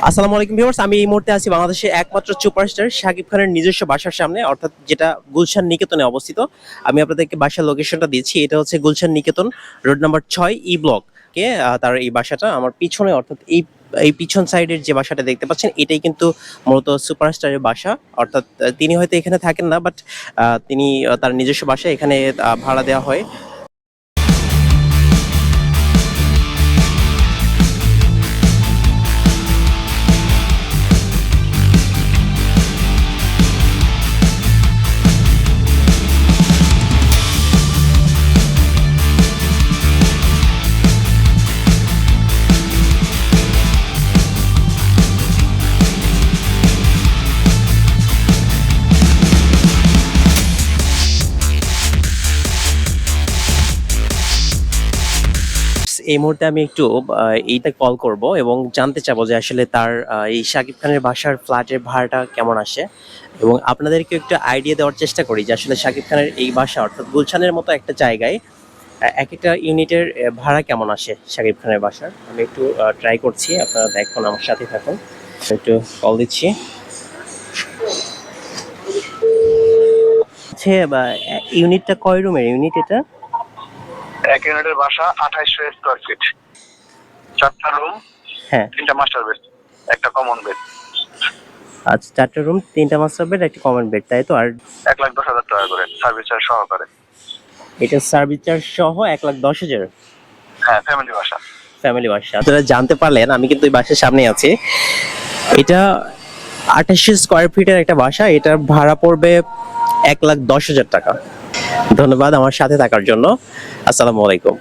আসসালামু আলাইকুম ভিউয়ার্স, আমি এই মুহূর্তে আছি বাংলাদেশের একমাত্র সুপারস্টার শাকিব খানের নিজস্ব বাসার সামনে, অর্থাৎ যেটা গুলশান নিকেতনে অবস্থিত। আমি আপনাদেরকে বাসার লোকেশনটা দিচ্ছি। এটা হচ্ছে গুলশান নিকেতন, রোড নাম্বার 6 ই ব্লক কে তার এই বাসাটা আমার পিছনে, অর্থাৎ এই এই পিছন সাইডের যে বাসাটা দেখতে পাচ্ছেন এটাই কিন্তু মূলত সুপারস্টারের বাসা। অর্থাৎ তিনি হয়তো এখানে থাকেন না, বাট তিনি তার নিজস্ব বাসা এখানে ভাড়া দেওয়া হয়। এই মুহূর্তে আমি একটু এইটা কল করব এবং জানতে চাবো যে আসলে তার এই শাকিব খানের বাসার ফ্ল্যাটের ভাড়াটা কেমন আসে, এবং আপনাদেরকে একটু আইডিয়া দেওয়ার চেষ্টা করি যে আসলে শাকিব খানের এই বাসা অর্থাৎ গুলশানের মতো একটা জায়গায় এক একটা ইউনিটের ভাড়া কেমন আসে শাকিব খানের বাসার। আমি একটু ট্রাই করছি, আপনারা দেখুন, আমার সাথে থাকুন। একটু কল দিচ্ছি। আচ্ছা, ইউনিটটা কয় রুমের ইউনিট এটা? এক ইউনিটের বাসা 2800 স্কয়ার ফিট, 4টা রুম, হ্যাঁ, 3টা মাস্টার বেড, একটা কমন বেড। আচ্ছা, 4টা রুম, 3টা মাস্টার বেড, একটা কমন বেড, তাই তো? আর 1,10,000 টাকা করে সার্ভিস চার্জ সহকারে। এটা সার্ভিস চার্জ সহ 1,10,000। হ্যাঁ, ফ্যামিলি বাসা। ফ্যামিলি বাসা। আপনারা জানতে পারলেন, আমি কিন্তু এই বাসার সামনে আছি। এটা 2800 স্কোয়ার ফিটের একটা বাসা। এটার ভাড়া পড়বে 1,10,000 টাকা। ধন্যবাদ আমার সাথে থাকার জন্য। আসসালামু আলাইকুম।